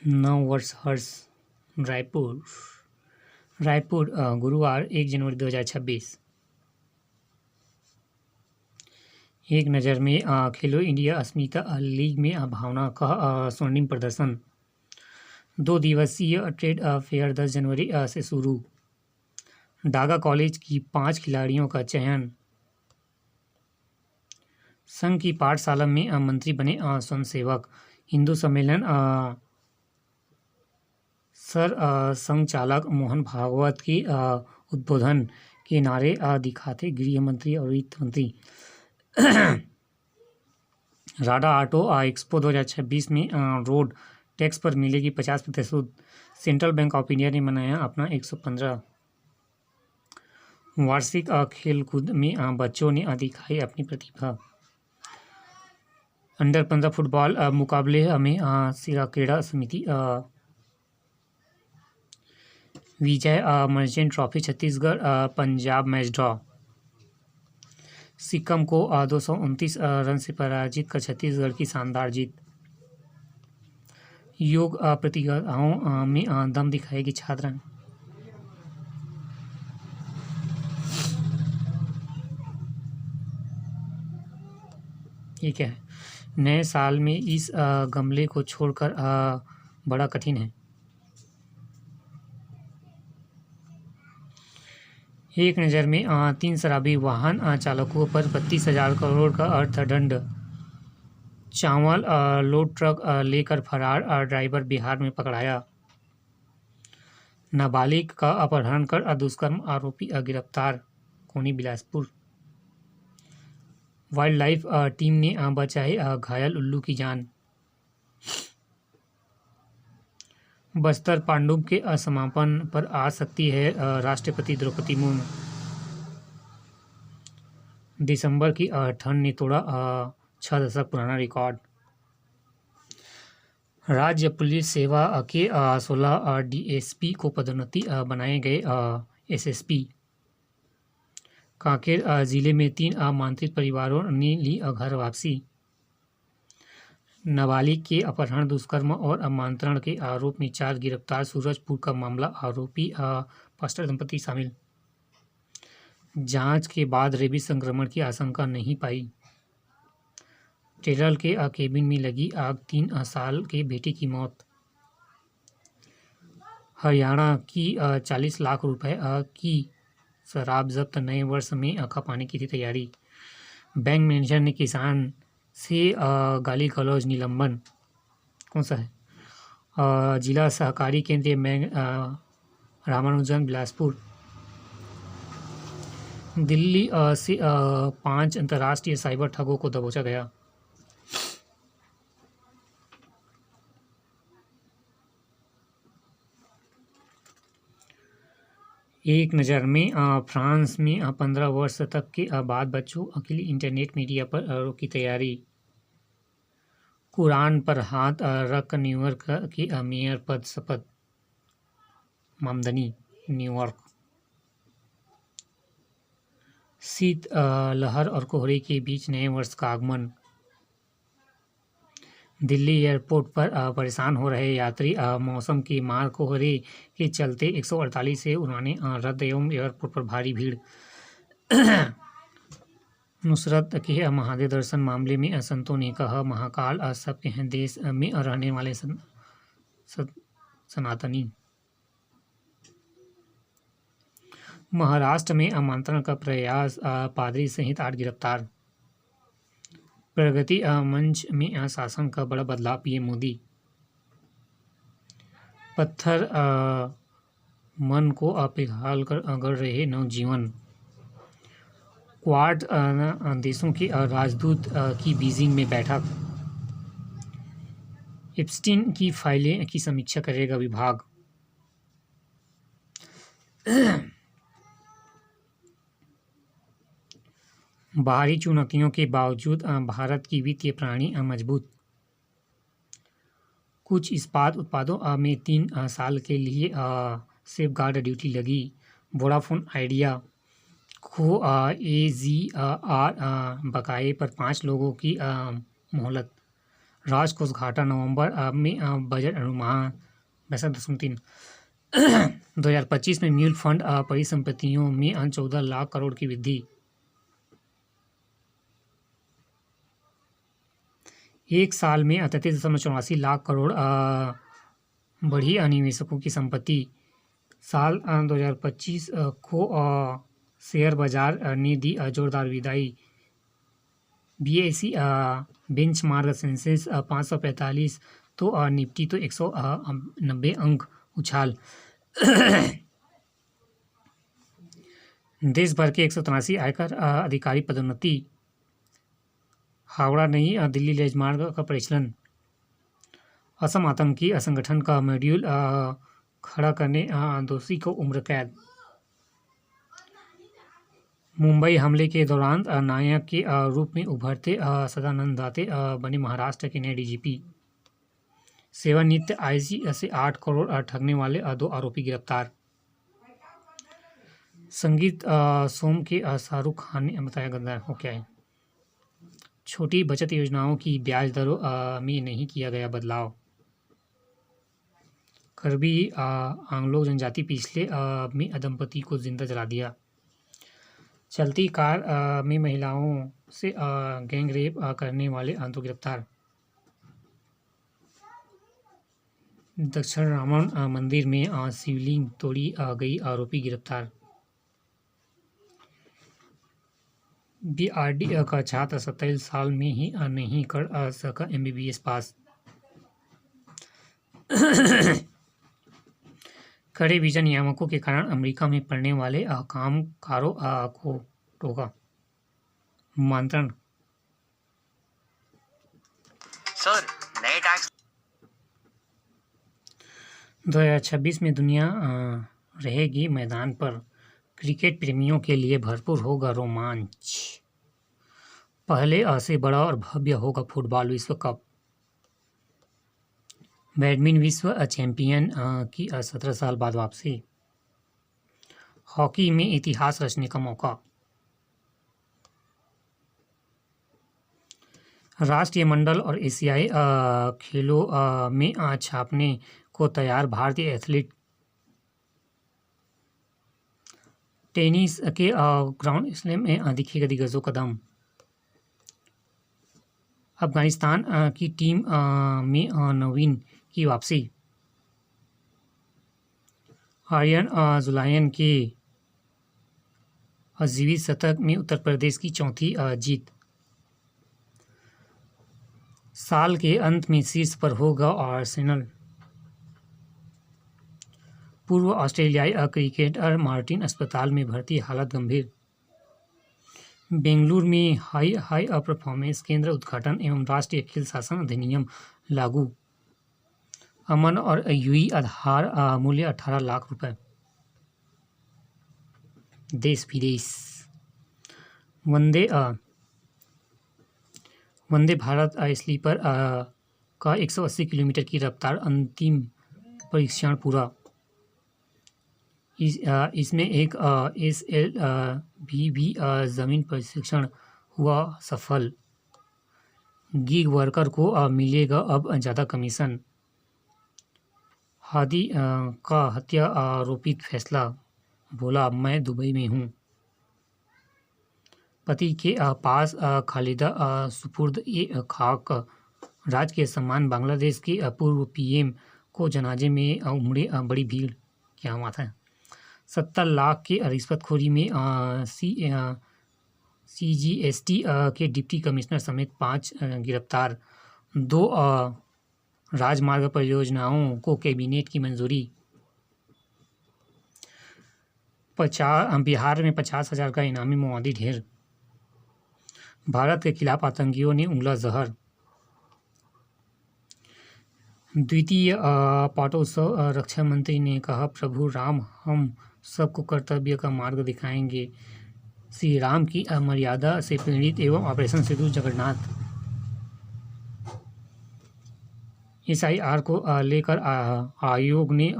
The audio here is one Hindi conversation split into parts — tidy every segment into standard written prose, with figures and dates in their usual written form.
9 वर्ष हर्ष। रायपुर रायपुर गुरुवार 1 जनवरी 2026। एक नज़र में खेलो इंडिया अस्मिता लीग में भावना का स्वर्णिम प्रदर्शन। 2 दिवसीय ट्रेड फेयर 10 जनवरी से शुरू। डागा कॉलेज की 5 खिलाड़ियों का चयन। संघ की पाठशाला में मंत्री बने स्वयंसेवक। हिंदू सम्मेलन संघ चालक मोहन भागवत के उद्बोधन के नारे दिखाते गृह मंत्री और वित्त मंत्री। राडा ऑटो एक्सपो 2026 में रोड टैक्स पर मिलेगी 50%। सेंट्रल बैंक ऑफ इंडिया ने मनाया अपना 115 वार्षिक खेलकूद में बच्चों ने दिखाई अपनी प्रतिभा। अंडर 15 फुटबॉल मुकाबले में सिरा क्रीड़ा समिति विजय। Merchant trophy Chhattisgarh Punjab match draw. Sikkim को 229 रन से पराजित कर छत्तीसगढ़ की शानदार जीत। योग प्रतियोगिताओं में दम दिखाएगी छात्रा। ये क्या है? नए साल में इस गमले को छोड़कर बड़ा कठिन है। एक नज़र में 3 शराबी वाहन चालकों पर 32,000 करोड़ का अर्थदंड। चावल लोड ट्रक लेकर फरार ड्राइवर बिहार में पकड़ाया। नाबालिग का अपहरण कर दुष्कर्म आरोपी गिरफ्तार, कोनी बिलासपुर। वाइल्ड लाइफ टीम ने बचाई घायल उल्लू की जान। बस्तर पांडुप के समापन पर आ सकती है राष्ट्रपति द्रौपदी मुर्मू। दिसंबर की ठंड ने तोड़ा 6 दशक पुराना रिकॉर्ड। राज्य पुलिस सेवा के 16 डीएसपी को पदोन्नति बनाए गए एसएसपी। कांकेर जिले में 3 आमंत्रित परिवारों ने ली घर वापसी। नाबालिग के अपहरण, दुष्कर्म और आमंत्रण के आरोप में 4 गिरफ्तार। सूरजपुर का मामला, आरोपी पास्टर दंपति शामिल। जांच के बाद रेबीज संक्रमण की आशंका नहीं पाई। ट्रेलर के केबिन में लगी आग, 3 साल के बेटे की मौत। हरियाणा की 40 लाख रुपए की शराब जब्त, नए वर्ष में खपाने की थी तैयारी। बैंक मैनेजर ने किसान से गाली गलौज, निलंबन। कौन सा है? जिला सहकारी केंद्रीय बैंक रामानुजन बिलासपुर। दिल्ली से 5 अंतर्राष्ट्रीय साइबर ठगों को दबोचा गया। एक नज़र में फ्रांस में 15 वर्ष तक के बाद बच्चों के लिए इंटरनेट मीडिया पर रोक की तैयारी। कुरान पर हाथ रख न्यूयॉर्क के मेयर पद शपथ। मामदनी, न्यूयॉर्क। शीत लहर और कोहरे के बीच नए वर्ष का आगमन। दिल्ली एयरपोर्ट पर परेशान हो रहे यात्री। मौसम के मार, कोहरे के चलते 148 से उड़ानें रद्द एवं एयरपोर्ट पर भारी भीड़। नुसरत के महादेव दर्शन मामले में संतों ने कहा, महाकाल सबके हैं, देश में रहने वाले सनातनी। महाराष्ट्र में आमंत्रण का प्रयास, पादरी सहित 8 गिरफ्तार। प्रगति मंच में शासन का बड़ा बदलाव, पीएम मोदी। पत्थर मन को पिघाल कर गढ़ रहे नवजीवन। क्वाड देशों के राजदूत की बीजिंग में बैठक। एप्स्टीन की फाइलें की समीक्षा करेगा विभाग। बाहरी चुनौतियों के बावजूद भारत की वित्तीय प्रणाली मजबूत। कुछ इस्पात उत्पादों में 3 साल के लिए सेफगार्ड ड्यूटी लगी। वोडाफोन आइडिया को AGR बकाये पर 5 लोगों की मोहलत। राजकोष घाटा नवंबर में बजट अनुमान 62.3। 2025 में म्यूल फंड परिसंपत्तियों में 14 लाख करोड़ की वृद्धि। एक साल में 33.84 लाख करोड़ बढ़ी निवेशकों की संपत्ति। साल 2025 को शेयर बाजार ने दी जोरदार विदाई। BSE बेंचमार्क सेंसेक्स 545 तो निफ्टी तो 190 अंक उछाल। देश भर के 183 आयकर अधिकारी पदोन्नति। हावड़ा नई दिल्ली राजमार्ग का परिचालन। असम आतंकी संगठन का मॉड्यूल खड़ा करने दोषी को उम्र कैद। मुंबई हमले के दौरान नायक के रूप में उभरते सदानंद दाते बने महाराष्ट्र के नए DGP। सेवानिवृत्त IG से 8 करोड़ ठगने वाले 2 आरोपी गिरफ्तार। संगीत सोम के शाहरुख खान ने बताया गद्दार हो क्या है। छोटी बचत योजनाओं की ब्याज दरों में नहीं किया गया बदलाव। करबी आंग्लो जनजाति पिछले में दंपति को जिंदा जला दिया। चलती कार में महिलाओं से गैंग रेप करने वाले 2 गिरफ्तार। दक्षिण रामन मंदिर में शिवलिंग तोड़ी गई आरोपी गिरफ्तार। BRD का छात्र 27 साल में ही नहीं कर सका MBBS पास। कड़े वीजा नियामकों के कारण अमेरिका में पढ़ने वाले कामगारों को टोका मंत्रण। सर नए टैक्स 2026 में दुनिया रहेगी मैदान पर। क्रिकेट प्रेमियों के लिए भरपूर होगा रोमांच। पहले से बड़ा और भव्य होगा फुटबॉल विश्व कप। बैडमिंटन विश्व चैंपियन की 17 साल बाद वापसी। हॉकी में इतिहास रचने का मौका। राष्ट्रीय मंडल और एशियाई खेलों में छापने को तैयार भारतीय एथलीट। टेनिस के ग्रांड स्लैम में दिखेगा दिग्गजों का दम। अफगानिस्तान की टीम में नवीन की वापसी। आर्यन जुलायन के जीवित शतक में उत्तर प्रदेश की चौथी जीत। साल के अंत में शीर्ष पर होगा आर्सेनल। पूर्व ऑस्ट्रेलियाई क्रिकेटर मार्टिन अस्पताल में भर्ती, हालत गंभीर। बेंगलुरु में हाई परफॉर्मेंस केंद्र उद्घाटन एवं राष्ट्रीय खेल शासन अधिनियम लागू। अमन और यूई आधार मूल्य 18 लाख रुपए। देश विदेश। वंदे भारत स्लीपर का 180 किलोमीटर की रफ्तार अंतिम परीक्षण पूरा। इसमें एक SLV जमीन परीक्षण हुआ सफल। गिग वर्कर को मिलेगा अब ज़्यादा कमीशन। हादी का हत्या आरोपित फैसला, बोला मैं दुबई में हूँ। पति के पास खालिदा सुपुर्द खाक। राज्य के सम्मान। बांग्लादेश के पूर्व PM को जनाजे में उमड़े बड़ी भीड़। क्या बात है। 70 लाख की रिश्वतखोरी में CGST के डिप्टी कमिश्नर समेत 5 गिरफ्तार। 2 राजमार्ग परियोजनाओं को कैबिनेट की मंजूरी। बिहार में 50,000 का इनामी माओवादी ढेर। भारत के खिलाफ आतंकियों ने उंगला जहर। द्वितीय पाटोत्सव। रक्षा मंत्री ने कहा प्रभु राम हम सबको कर्तव्य का मार्ग दिखाएंगे। श्री राम की मर्यादा से पीड़ित एवं ऑपरेशन सिंदूर जगन्नाथ। SIR को लेकर आयोग ने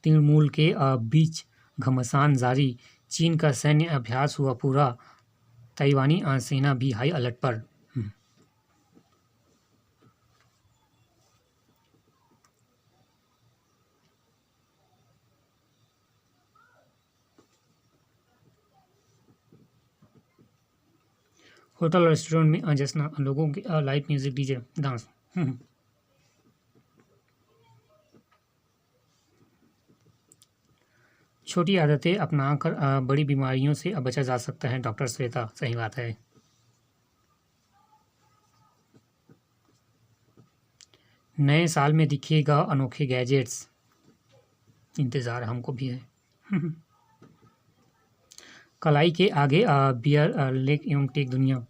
तृणमूल के बीच घमासान जारी। चीन का सैन्य अभ्यास हुआ पूरा। ताइवानी सेना भी हाई अलर्ट पर। होटल और रेस्टोरेंट में जश्न, लोगों के लाइव म्यूजिक, डीजे, डांस। छोटी आदतें अपनाकर बड़ी बीमारियों से बचा जा सकता है, डॉक्टर श्वेता। सही बात है। नए साल में दिखेगा अनोखे गैजेट्स, इंतज़ार हमको भी है। कलाई के आगे बियर लेग एवं टेक दुनिया।